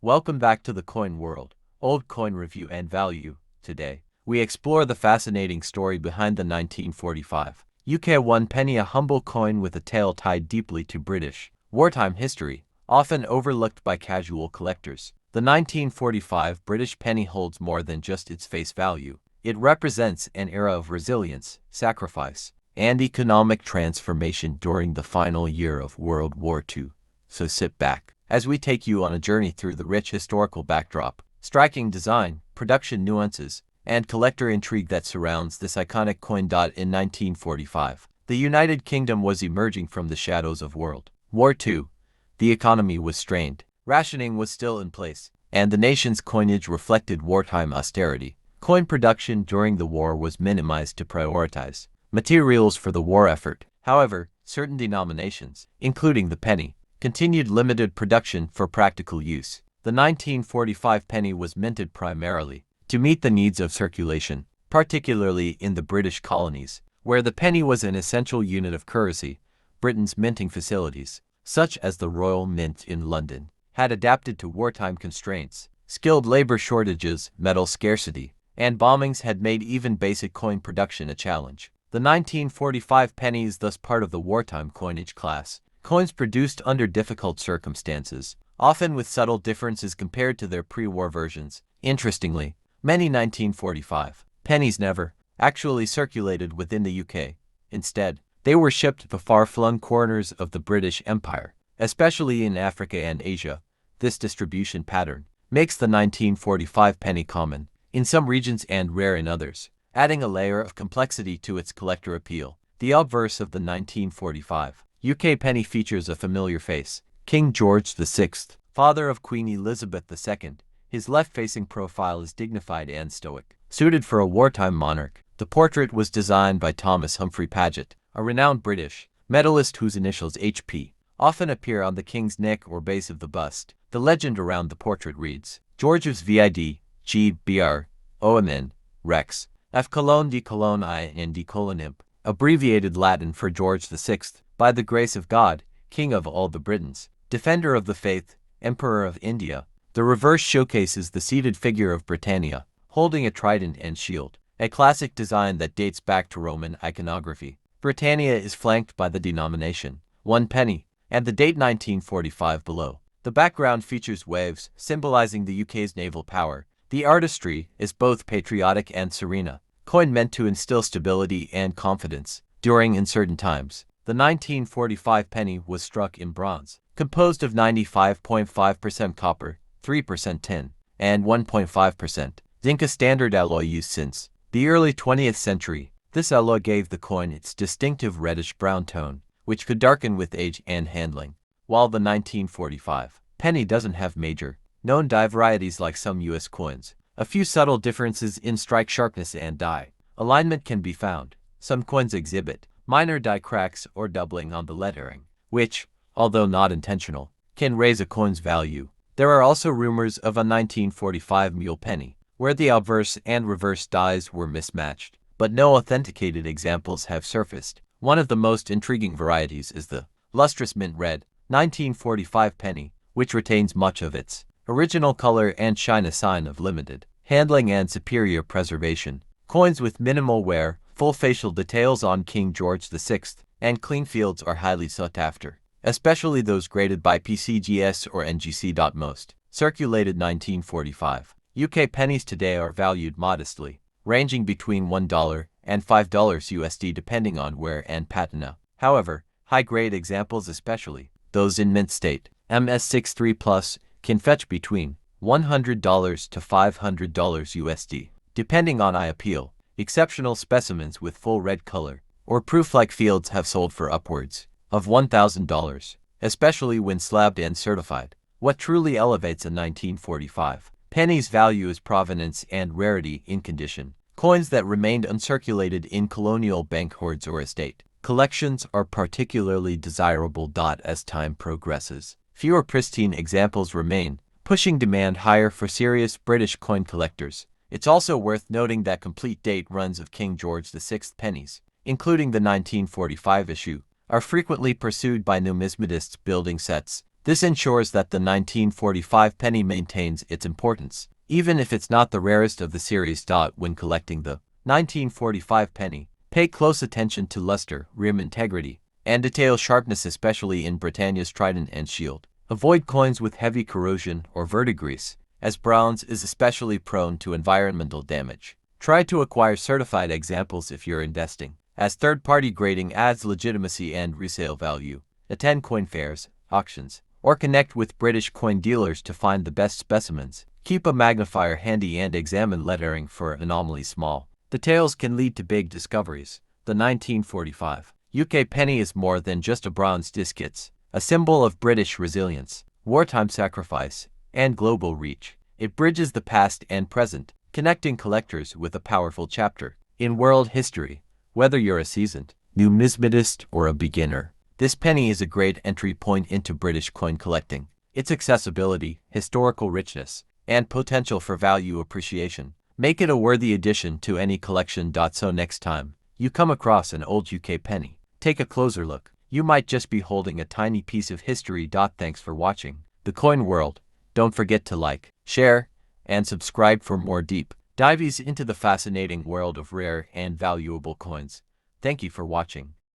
Welcome back to the coin world, old coin review and value. Today, we explore the fascinating story behind the 1945 UK 1 penny, a humble coin with a tale tied deeply to British wartime history, often overlooked by casual collectors. The 1945 British penny holds more than just its face value. It represents an era of resilience, sacrifice, and economic transformation during the final year of World War II. So sit back as we take you on a journey through the rich historical backdrop, striking design, production nuances, and collector intrigue that surrounds this iconic coin. In 1945, the United Kingdom was emerging from the shadows of World War II. The economy was strained, rationing was still in place, and the nation's coinage reflected wartime austerity. Coin production during the war was minimized to prioritize materials for the war effort. However, certain denominations, including the penny, continued limited production for practical use. The 1945 penny was minted primarily to meet the needs of circulation, particularly in the British colonies, where the penny was an essential unit of currency. Britain's minting facilities, such as the Royal Mint in London, had adapted to wartime constraints. Skilled labor shortages, metal scarcity, and bombings had made even basic coin production a challenge. The 1945 penny is thus part of the wartime coinage class. Coins produced under difficult circumstances, often with subtle differences compared to their pre-war versions. Interestingly, many 1945 pennies never actually circulated within the UK. Instead, they were shipped to far-flung corners of the British Empire, especially in Africa and Asia. This distribution pattern makes the 1945 penny common in some regions and rare in others, adding a layer of complexity to its collector appeal. The obverse of the 1945 UK penny features a familiar face, King George VI, father of Queen Elizabeth II. His left-facing profile is dignified and stoic, suited for a wartime monarch. The portrait was designed by Thomas Humphrey Paget, a renowned British medalist whose initials HP often appear on the king's neck or base of the bust. The legend around the portrait reads, George's vid. G. Br. OMN. Rex. F. colon D. colon I. and D. colon imp, abbreviated Latin for George VI, by the grace of God, King of all the Britons, Defender of the Faith, Emperor of India. The reverse showcases the seated figure of Britannia, holding a trident and shield, a classic design that dates back to Roman iconography. Britannia is flanked by the denomination, 1 penny, and the date 1945 below. The background features waves, symbolizing the UK's naval power. The artistry is both patriotic and serene, coin meant to instill stability and confidence during uncertain times. The 1945 penny was struck in bronze, composed of 95.5% copper, 3% tin, and 1.5% zinc, a standard alloy used since the early 20th century. This alloy gave the coin its distinctive reddish-brown tone, which could darken with age and handling. While the 1945 penny doesn't have major known die varieties like some U.S. coins, a few subtle differences in strike sharpness and die alignment can be found. Some coins exhibit minor die cracks or doubling on the lettering, which, although not intentional, can raise a coin's value. There are also rumors of a 1945 mule penny, where the obverse and reverse dies were mismatched, but no authenticated examples have surfaced. One of the most intriguing varieties is the lustrous mint red 1945 penny, which retains much of its original color and shine, a sign of limited handling and superior preservation. Coins with minimal wear, full facial details on King George VI, and clean fields are highly sought after, especially those graded by PCGS or NGC. Most circulated 1945 UK pennies today are valued modestly, ranging between $1 and $5 USD depending on wear and patina. However, high-grade examples, especially those in mint state, MS63 Plus, can fetch between $100 to $500 USD, depending on eye appeal. Exceptional specimens with full red color or proof-like fields have sold for upwards of $1,000, especially when slabbed and certified. What truly elevates a 1945 penny's value is provenance and rarity in condition. Coins that remained uncirculated in colonial bank hoards or estate collections are particularly desirable. As time progresses, fewer pristine examples remain, pushing demand higher for serious British coin collectors. It's also worth noting that complete date runs of King George VI pennies, including the 1945 issue, are frequently pursued by numismatists building sets. This ensures that the 1945 penny maintains its importance, even if it's not the rarest of the series. When collecting the 1945 penny, pay close attention to luster, rim integrity, and detail sharpness, especially in Britannia's trident and shield. Avoid coins with heavy corrosion or verdigris, as bronze is especially prone to environmental damage. Try to acquire certified examples if you're investing, as third-party grading adds legitimacy and resale value. Attend coin fairs, auctions, or connect with British coin dealers to find the best specimens. Keep a magnifier handy and examine lettering for anomalies. Small details can lead to big discoveries. The 1945 UK penny is more than just a bronze disc. It's a symbol of British resilience, wartime sacrifice, and global reach. It bridges the past and present, connecting collectors with a powerful chapter in world history. Whether you're a seasoned numismatist or a beginner, this penny is a great entry point into British coin collecting. Its accessibility, historical richness, and potential for value appreciation make it a worthy addition to any collection. So next time you come across an old UK penny, take a closer look. You might just be holding a tiny piece of history. Thanks for watching The Coin World. Don't forget to like, share, and subscribe for more deep dives into the fascinating world of rare and valuable coins. Thank you for watching.